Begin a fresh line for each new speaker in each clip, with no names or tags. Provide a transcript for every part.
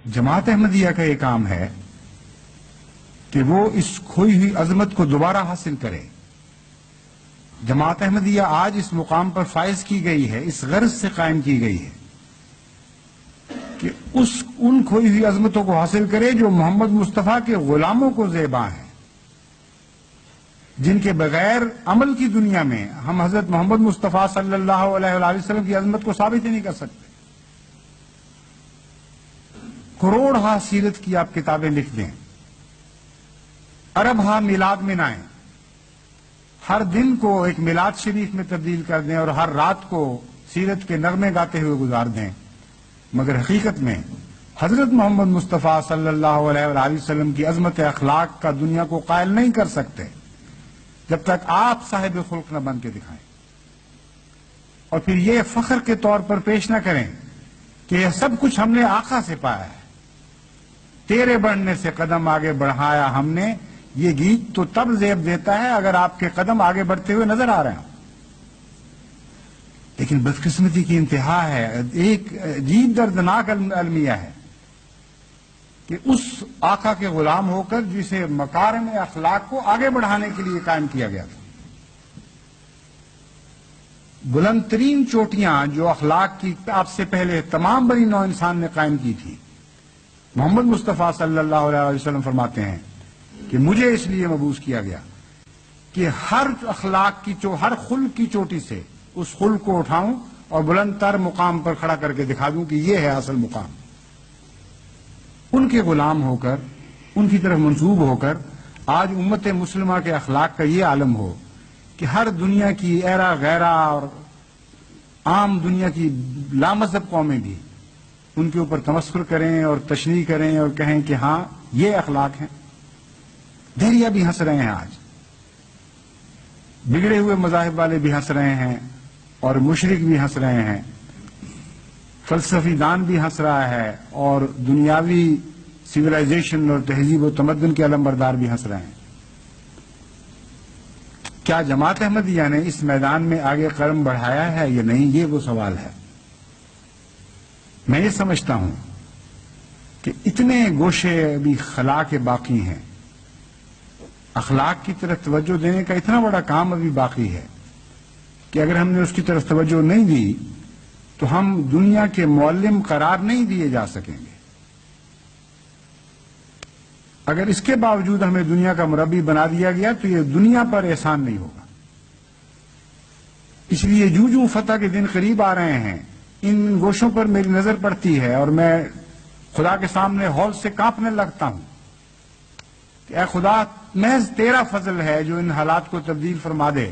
جماعت احمدیہ کا یہ کام ہے کہ وہ اس کھوئی ہوئی عظمت کو دوبارہ حاصل کرے. جماعت احمدیہ آج اس مقام پر فائز کی گئی ہے، اس غرض سے قائم کی گئی ہے کہ ان کھوئی ہوئی عظمتوں کو حاصل کرے جو محمد مصطفیٰ کے غلاموں کو زیباں ہیں، جن کے بغیر عمل کی دنیا میں ہم حضرت محمد مصطفیٰ صلی اللہ علیہ وآلہ وسلم کی عظمت کو ثابت ہی نہیں کر سکتے. کروڑ ہا سیرت کی آپ کتابیں لکھ دیں، ارب ہا میلاد منائیں، ہر دن کو ایک میلاد شریف میں تبدیل کر دیں اور ہر رات کو سیرت کے نغمے گاتے ہوئے گزار دیں، مگر حقیقت میں حضرت محمد مصطفیٰ صلی اللہ علیہ وآلہ وسلم کی عظمت اخلاق کا دنیا کو قائل نہیں کر سکتے جب تک آپ صاحب خلق نہ بن کے دکھائیں، اور پھر یہ فخر کے طور پر پیش نہ کریں کہ یہ سب کچھ ہم نے آقا سے پایا ہے، تیرے بڑھنے سے قدم آگے بڑھایا ہم نے. یہ گیت تو تب زیب دیتا ہے اگر آپ کے قدم آگے بڑھتے ہوئے نظر آ رہے ہیں. لیکن بدقسمتی کی انتہا ہے، ایک عجیب دردناک المیہ ہے کہ اس آقا کے غلام ہو کر جسے مکارم اخلاق کو آگے بڑھانے کے لیے قائم کیا گیا تھا، بلند ترین چوٹیاں جو اخلاق کی آپ سے پہلے تمام بنی نوع انسان نے قائم کی تھی، محمد مصطفیٰ صلی اللہ علیہ وسلم فرماتے ہیں کہ مجھے اس لیے مبعوث کیا گیا کہ ہر اخلاق کی ہر خلق کی چوٹی سے اس خلق کو اٹھاؤں اور بلند تر مقام پر کھڑا کر کے دکھا دوں کہ یہ ہے اصل مقام. ان کے غلام ہو کر، ان کی طرف منسوب ہو کر آج امت مسلمہ کے اخلاق کا یہ عالم ہو کہ ہر دنیا کی ایرا غیرہ اور عام دنیا کی لامذہب قومیں بھی ان کے اوپر تمسخر کریں اور تشریح کریں اور کہیں کہ ہاں یہ اخلاق ہیں. دہریہ بھی ہنس رہے ہیں، آج بگڑے ہوئے مذاہب والے بھی ہنس رہے ہیں اور مشرک بھی ہنس رہے ہیں، فلسفی دان بھی ہنس رہا ہے اور دنیاوی سویلائزیشن اور تہذیب و تمدن کے علمبردار بھی ہنس رہے ہیں. کیا جماعت احمدیہ نے اس میدان میں آگے قدم بڑھایا ہے یا نہیں، یہ وہ سوال ہے. میں یہ سمجھتا ہوں کہ اتنے گوشے ابھی خلا کے باقی ہیں، اخلاق کی طرف توجہ دینے کا اتنا بڑا کام ابھی باقی ہے کہ اگر ہم نے اس کی طرف توجہ نہیں دی تو ہم دنیا کے معلم قرار نہیں دیے جا سکیں گے. اگر اس کے باوجود ہمیں دنیا کا مربی بنا دیا گیا تو یہ دنیا پر احسان نہیں ہوگا. اس لیے جو فتح کے دن قریب آ رہے ہیں، ان گوشوں پر میری نظر پڑتی ہے اور میں خدا کے سامنے ہول سے کانپنے لگتا ہوں کہ اے خدا، محض تیرا فضل ہے جو ان حالات کو تبدیل فرما دے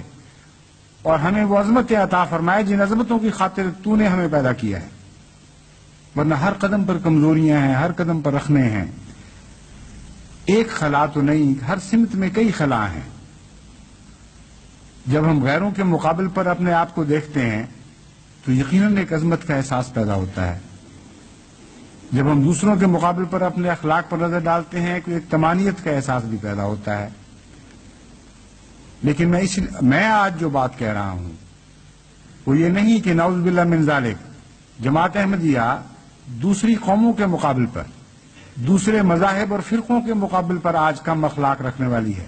اور ہمیں وہ عظمتیں عطا فرمائے جن عظمتوں کی خاطر تو نے ہمیں پیدا کیا ہے. ورنہ ہر قدم پر کمزوریاں ہیں، ہر قدم پر رکھنے ہیں. ایک خلا تو نہیں، ہر سمت میں کئی خلا ہیں. جب ہم غیروں کے مقابل پر اپنے آپ کو دیکھتے ہیں تو یقیناً ایک عظمت کا احساس پیدا ہوتا ہے. جب ہم دوسروں کے مقابل پر اپنے اخلاق پر نظر ڈالتے ہیں تو ایک تمانیت کا احساس بھی پیدا ہوتا ہے. لیکن میں آج جو بات کہہ رہا ہوں وہ یہ نہیں کہ نعوذ باللہ من ذالک جماعت احمدیہ دوسری قوموں کے مقابل پر، دوسرے مذاہب اور فرقوں کے مقابل پر آج کم اخلاق رکھنے والی ہے.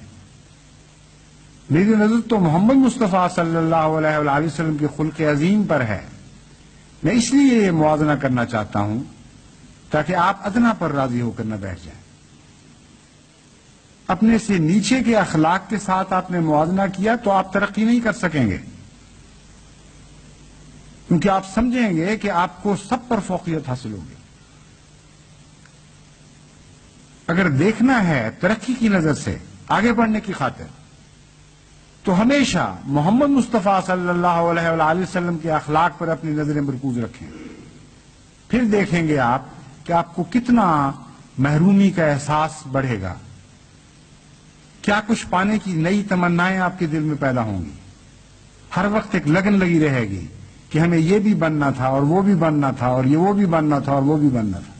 میری نظر تو محمد مصطفیٰ صلی اللہ علیہ وآلہ وسلم کے خلق عظیم پر ہے. میں اس لیے یہ موازنہ کرنا چاہتا ہوں تاکہ آپ ادنا پر راضی ہو کر نہ بیٹھ جائیں. اپنے سے نیچے کے اخلاق کے ساتھ آپ نے موازنہ کیا تو آپ ترقی نہیں کر سکیں گے، کیونکہ آپ سمجھیں گے کہ آپ کو سب پر فوقیت حاصل ہوگی. اگر دیکھنا ہے ترقی کی نظر سے، آگے بڑھنے کی خاطر، تو ہمیشہ محمد مصطفیٰ صلی اللہ علیہ وآلہ وسلم کے اخلاق پر اپنی نظریں مرکوز رکھیں. پھر دیکھیں گے آپ کہ آپ کو کتنا محرومی کا احساس بڑھے گا، کیا کچھ پانے کی نئی تمنائیں آپ کے دل میں پیدا ہوں گی. ہر وقت ایک لگن لگی رہے گی کہ ہمیں یہ بھی بننا تھا اور وہ بھی بننا تھا اور یہ وہ بھی بننا تھا اور وہ بھی بننا تھا.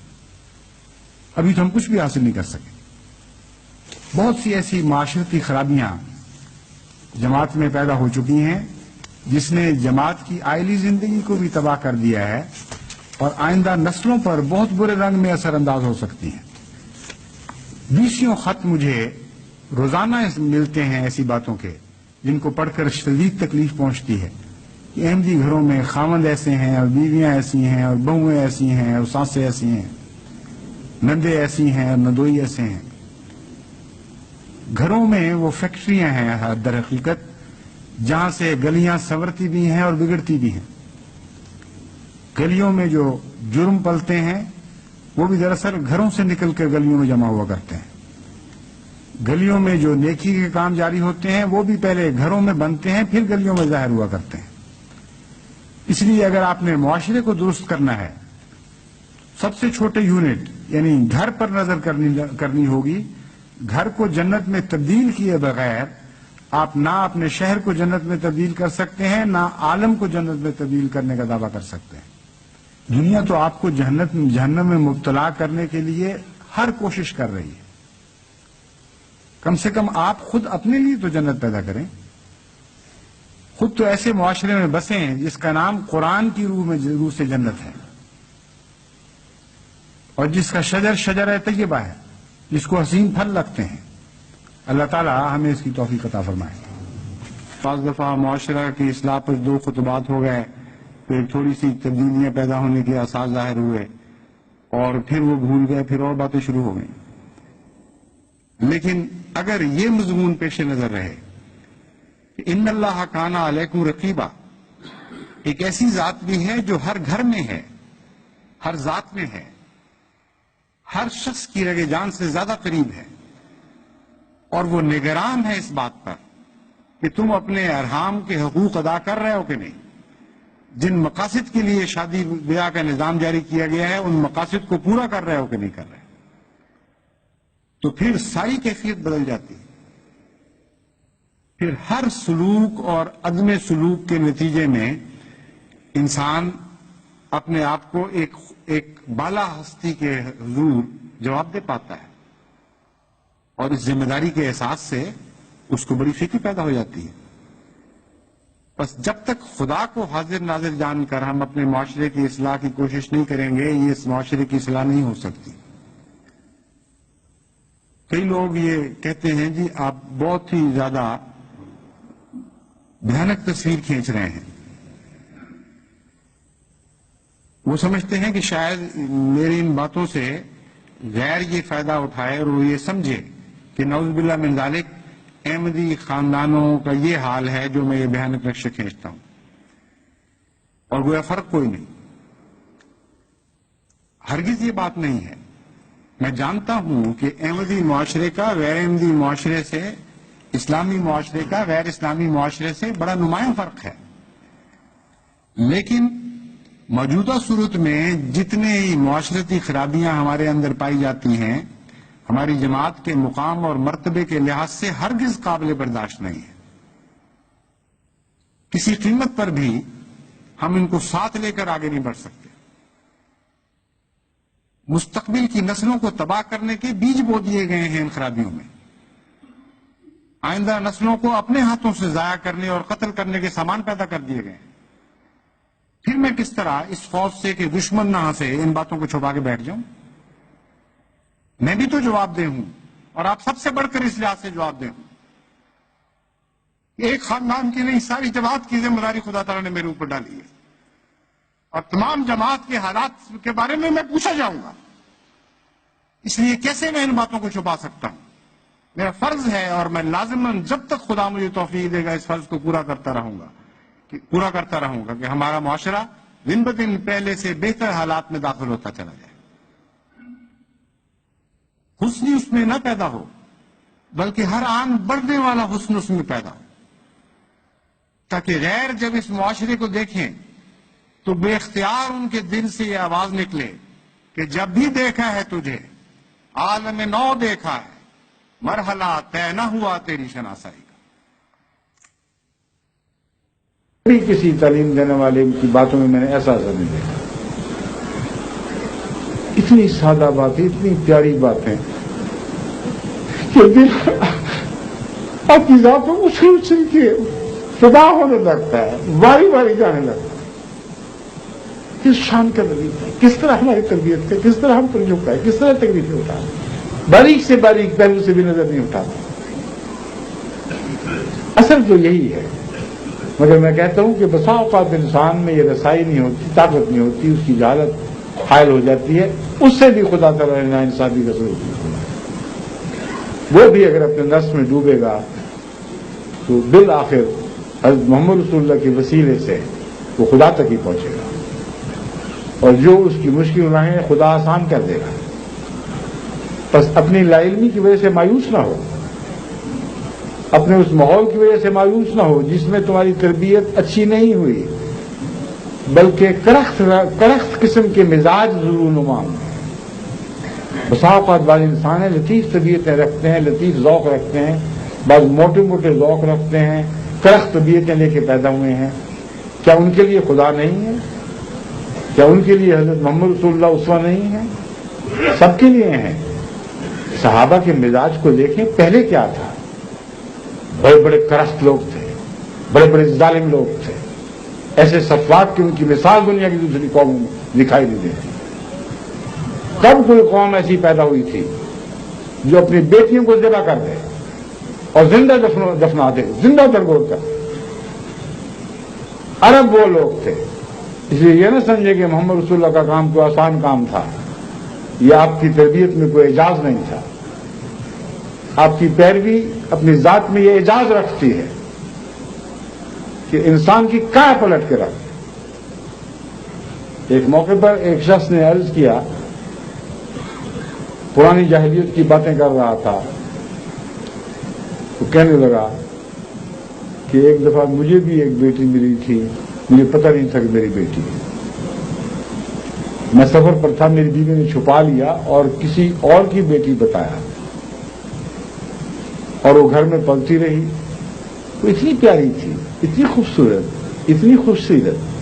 ابھی تو ہم کچھ بھی حاصل نہیں کر سکے. بہت سی ایسی معاشرتی خرابیاں جماعت میں پیدا ہو چکی ہیں جس نے جماعت کی آئلی زندگی کو بھی تباہ کر دیا ہے اور آئندہ نسلوں پر بہت برے رنگ میں اثر انداز ہو سکتی ہیں۔ 20 خط مجھے روزانہ ملتے ہیں ایسی باتوں کے جن کو پڑھ کر شدید تکلیف پہنچتی ہے کہ احمدی گھروں میں خاوند ایسے ہیں اور بیویاں ایسی ہیں اور بہویں ایسی ہیں اور ساسیں ایسی ہیں، نندے ایسی ہیں اور ندوئی ایسے ہیں۔ گھروں میں وہ فیکٹریاں ہیں در حقیقت جہاں سے گلیاں سنورتی بھی ہیں اور بگڑتی بھی ہیں۔ گلیوں میں جو جرم پلتے ہیں وہ بھی دراصل گھروں سے نکل کر گلیوں میں جمع ہوا کرتے ہیں۔ گلیوں میں جو نیکی کے کام جاری ہوتے ہیں وہ بھی پہلے گھروں میں بنتے ہیں، پھر گلیوں میں ظاہر ہوا کرتے ہیں۔ اس لیے اگر آپ نے معاشرے کو درست کرنا ہے، سب سے چھوٹے یونٹ یعنی گھر پر نظر کرنی ہوگی۔ گھر کو جنت میں تبدیل کیے بغیر آپ نہ اپنے شہر کو جنت میں تبدیل کر سکتے ہیں، نہ عالم کو جنت میں تبدیل کرنے کا دعویٰ کر سکتے ہیں۔ دنیا تو آپ کو جہنم میں مبتلا کرنے کے لیے ہر کوشش کر رہی ہے۔ کم سے کم آپ خود اپنے لیے تو جنت پیدا کریں، خود تو ایسے معاشرے میں بسیں جس کا نام قرآن کی روح سے جنت ہے، اور جس کا شجر طیبہ ہے، جس کو حسین پھل لگتے ہیں۔ اللہ تعالیٰ ہمیں اس کی توفیق عطا فرمائے۔ بعض دفعہ معاشرہ کی اصلاح پر 2 خطبات ہو گئے، پھر تھوڑی سی تبدیلیاں پیدا ہونے کے آثار ظاہر ہوئے، اور پھر وہ بھول گئے، پھر اور باتیں شروع ہو گئیں۔ لیکن اگر یہ مضمون پیش نظر رہے کہ ان اللہ کان علیکم رقیبا، ایک ایسی ذات بھی ہے جو ہر گھر میں ہے، ہر ذات میں ہے، ہر شخص کی رگ جان سے زیادہ قریب ہے، اور وہ نگران ہے اس بات پر کہ تم اپنے ارحام کے حقوق ادا کر رہے ہو کہ نہیں۔ جن مقاصد کے لیے شادی بیاہ کا نظام جاری کیا گیا ہے ان مقاصد کو پورا کر رہے ہو کہ نہیں کر رہے، تو پھر ساری کیفیت بدل جاتی ہے۔ پھر ہر سلوک اور عدم سلوک کے نتیجے میں انسان اپنے آپ کو ایک بالا ہستی کے حضور جواب دے پاتا ہے، اور اس ذمہ داری کے احساس سے اس کو بڑی فکر پیدا ہو جاتی ہے۔ بس جب تک خدا کو حاضر ناظر جان کر ہم اپنے معاشرے کی اصلاح کی کوشش نہیں کریں گے، یہ اس معاشرے کی اصلاح نہیں ہو سکتی۔ کئی لوگ یہ کہتے ہیں جی آپ بہت ہی زیادہ بھیانک تصویر کھینچ رہے ہیں۔ وہ سمجھتے ہیں کہ شاید میری ان باتوں سے غیر یہ فائدہ اٹھائے اور وہ یہ سمجھے کہ نعوذ باللہ من ذالک احمدی خاندانوں کا یہ حال ہے جو میں یہ بھیانک نقشے کھینچتا ہوں، اور گویا فرق کوئی نہیں۔ ہرگز یہ بات نہیں ہے۔ میں جانتا ہوں کہ احمدی معاشرے کا غیر احمدی معاشرے سے، اسلامی معاشرے کا غیر اسلامی معاشرے سے بڑا نمایاں فرق ہے، لیکن موجودہ صورت میں جتنے معاشرتی خرابیاں ہمارے اندر پائی جاتی ہیں، ہماری جماعت کے مقام اور مرتبے کے لحاظ سے ہرگز قابل برداشت نہیں ہے۔ کسی قیمت پر بھی ہم ان کو ساتھ لے کر آگے نہیں بڑھ سکتے۔ مستقبل کی نسلوں کو تباہ کرنے کے بیج بو دیے گئے ہیں ان خرابیوں میں۔ آئندہ نسلوں کو اپنے ہاتھوں سے ضائع کرنے اور قتل کرنے کے سامان پیدا کر دیے گئے ہیں۔ پھر میں کس طرح اس خوف سے کہ دشمن نہ ہنسے ان باتوں کو چھپا کے بیٹھ جاؤں؟ میں بھی تو جواب دہ ہوں، اور آپ سب سے بڑھ کر اس لحاظ سے جواب دہ ہوں۔ ایک خاندان کی نہیں، ساری جماعت کی ذمہ داری خدا تعالیٰ نے میرے اوپر ڈالی ہے، اور تمام جماعت کے حالات کے بارے میں پوچھا جاؤں گا۔ اس لیے کیسے میں ان باتوں کو چھپا سکتا ہوں؟ میرا فرض ہے، اور میں لازماً جب تک خدا مجھے توفیق دے گا اس فرض کو پورا کرتا رہوں گا کہ ہمارا معاشرہ دن بدن پہلے سے بہتر حالات میں داخل ہوتا چلا جائے۔ حسن اس میں نہ پیدا ہو، بلکہ ہر آن بڑھنے والا حسن اس میں پیدا ہو، تاکہ غیر جب اس معاشرے کو دیکھیں تو بے اختیار ان کے دل سے یہ آواز نکلے کہ جب بھی دیکھا ہے تجھے عالم نو دیکھا ہے، مرحلہ طے نہ ہوا تیری شناسائی کا۔ کسی تعلیم دینے والے کی باتوں میں نے ایسا اثر نہیں دیکھا۔ اتنی سادہ باتیں، اتنی پیاری باتیں کہ دل آپ کی ذات کو اچھل اچھل کے فدا ہونے لگتا ہے، باری باری جانے لگتا ہے
کس شان کا نبی تھا، کس طرح ہماری تربیت کا، کس طرح ہم پر جھکا ہے، کس طرح تکلیفیں اٹھا، باریک سے باریک پہلو سے بھی نظر نہیں اٹھاتا. اصل تو یہی ہے. مگر میں کہتا ہوں کہ بسا اوقات انسان میں یہ رسائی نہیں ہوتی، طاقت نہیں ہوتی، اس کی جہالت حائل ہو جاتی ہے، اس سے بھی خدا تعالیٰ نے ناانصافی کا سلوک کیا. وہ بھی اگر اپنے نفس میں ڈوبے گا تو بالآخر حضرت محمد رسول اللہ کے وسیلے سے وہ خدا تک ہی پہنچے گا، اور جو اس کی مشکل راہیں خدا آسان کر دے گا. بس اپنی لا علمی کی وجہ سے مایوس نہ ہو، اپنے اس ماحول کی وجہ سے مایوس نہ ہو جس میں تمہاری تربیت اچھی نہیں ہوئی، بلکہ کرخت قسم کے مزاج ضرور نما ہوں. بسا اوقات بعض انسان ہیں لطیف طبیعتیں رکھتے ہیں، لطیف ذوق رکھتے ہیں، بعض موٹے موٹے ذوق رکھتے ہیں، کرخت طبیعتیں لے کے پیدا ہوئے ہیں. کیا ان کے لیے خدا نہیں ہے؟ کیا ان کے لیے حضرت محمد رسول اللہ اسوہ نہیں ہے؟ سب کے لیے ہیں. صحابہ کے مزاج کو دیکھیں، پہلے کیا تھا؟ بڑے بڑے کرخت لوگ تھے، بڑے بڑے ظالم لوگ تھے، ایسے صفات کی ان کی مثال دنیا کی دوسری قوموں میں دکھائی نہیں دیتی. کب کوئی قوم ایسی پیدا ہوئی تھی جو اپنی بیٹیوں کو ذبح کر دے اور زندہ دفنا دے، زندہ درگور کر؟ عرب وہ لوگ تھے. اس لیے یہ نہ سمجھے کہ محمد رسول اللہ کا کام کوئی آسان کام تھا، یہ آپ کی تربیت میں کوئی اعجاز نہیں تھا. آپ کی پیروی اپنی ذات میں یہ اعجاز رکھتی ہے کہ انسان کی کیا پلٹ کے رکھ. ایک موقع پر ایک شخص نے عرض کیا، پرانی جاہلیت کی باتیں کر رہا تھا، وہ کہنے لگا کہ ایک دفعہ مجھے بھی ایک بیٹی ملی تھی، مجھے پتہ نہیں تھا کہ میری بیٹی ہے. میں سفر پر تھا، میری بیوی نے چھپا لیا اور کسی اور کی بیٹی بتایا، اور وہ گھر میں پلتی رہی. وہ اتنی پیاری تھی، اتنی خوبصورت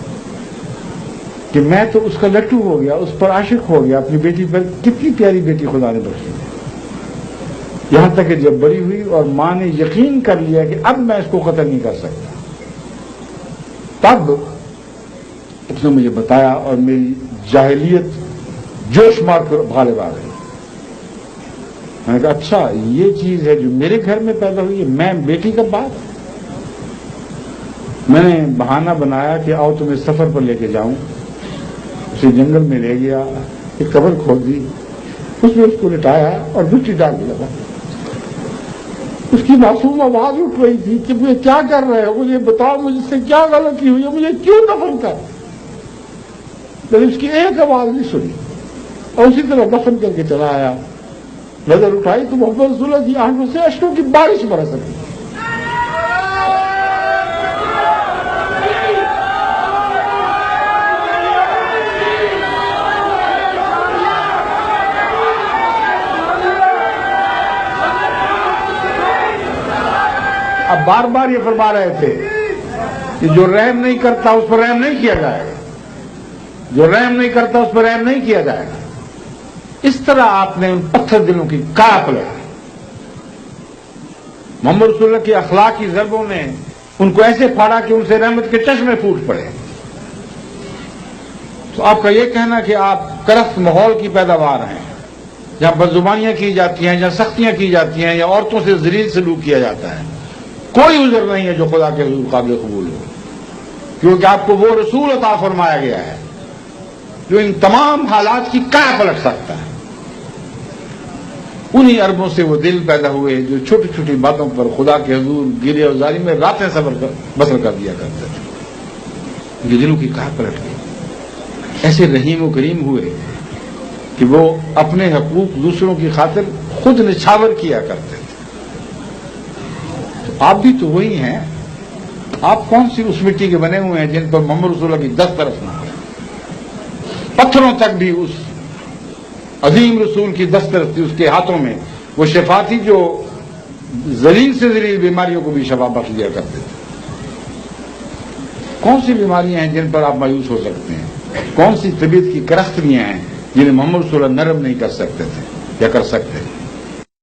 کہ میں تو اس کا لٹو ہو گیا، اس پر عاشق ہو گیا، اپنی بیٹی پر. کتنی پیاری بیٹی خدا نے بخشی. یہاں تک کہ جب بڑی ہوئی اور ماں نے یقین کر لیا کہ اب میں اس کو قتل نہیں کر سکتا، تب اس نے مجھے بتایا اور میری جاہلیت جوش مار کر غالب آ گئی. میں نے کہا اچھا یہ چیز ہے جو میرے گھر میں پیدا ہوئی ہے، میں بیٹی کا باپ. میں نے بہانہ بنایا کہ آؤ تمہیں سفر پر لے کے جاؤں. اسے جنگل میں لے گیا، ایک قبر کھود دی، اس میں اس کو لٹایا اور مٹی ڈال دیا. اس کی معصوم آواز اٹھ رہی تھی کہ مجھے کیا کر رہے ہو، مجھے بتاؤ مجھ سے کیا غلطی ہوئی ہے، مجھے کیوں دفن کر. لیکن اس کی ایک آواز نہیں سنی اور اسی طرح دفن کر کے چلا آیا. نظر اٹھائی تو محمد رسول اللہ کی آنکھوں سے اشکوں کی بارش برس رہی. اب بار بار یہ فرما رہے تھے کہ جو رحم نہیں کرتا اس پر رحم نہیں کیا جائے گا، جو رحم نہیں کرتا اس پر رحم نہیں کیا جائے گا. اس طرح آپ نے ان پتھر دلوں کی کیا پلٹی. محمد رسول اللہ کے اخلاق کی ضربوں نے ان کو ایسے پھاڑا کہ ان سے رحمت کے چشمے پھوٹ پڑے. تو آپ کا یہ کہنا کہ آپ کرخت ماحول کی پیداوار ہیں، جہاں بدزبانیاں کی جاتی ہیں، جہاں سختیاں کی جاتی ہیں، یا عورتوں سے ذلیل سلوک کیا جاتا ہے، کوئی عذر نہیں ہے جو خدا کے حضور قابل قبول ہو، کیونکہ آپ کو وہ رسول عطا فرمایا گیا ہے جو ان تمام حالات کی کیا پلٹ سکتا ہے. انہی عربوں سے وہ دل پیدا ہوئے جو چھوٹی چھوٹی باتوں پر خدا کے حضور گرے اور ظالم میں راتیں بسر کر دیا کرتے تھے. ان کے دلوں کی کیا پلٹ گئی. ایسے رحیم و کریم ہوئے کہ وہ اپنے حقوق دوسروں کی خاطر خود نچھاور کیا کرتے تھے. آپ بھی تو وہی ہیں. آپ کون سی اس مٹی کے بنے ہوئے ہیں جن پر محمد رسول اللہ کی دسترس نہ ہو. پتھروں تک بھی اس عظیم رسول کی دسترس تھی، اس کے ہاتھوں میں وہ شفا تھی جو ذلیل سے ذلیل بیماریوں کو بھی شفا بخش دیا کرتے تھے. کون سی بیماریاں ہیں جن پر آپ مایوس ہو سکتے ہیں؟ کون سی طبیعت کی کرختیاں ہیں جنہیں محمد رسول اللہ نرم نہیں کر سکتے تھے یا کر سکتے ہیں؟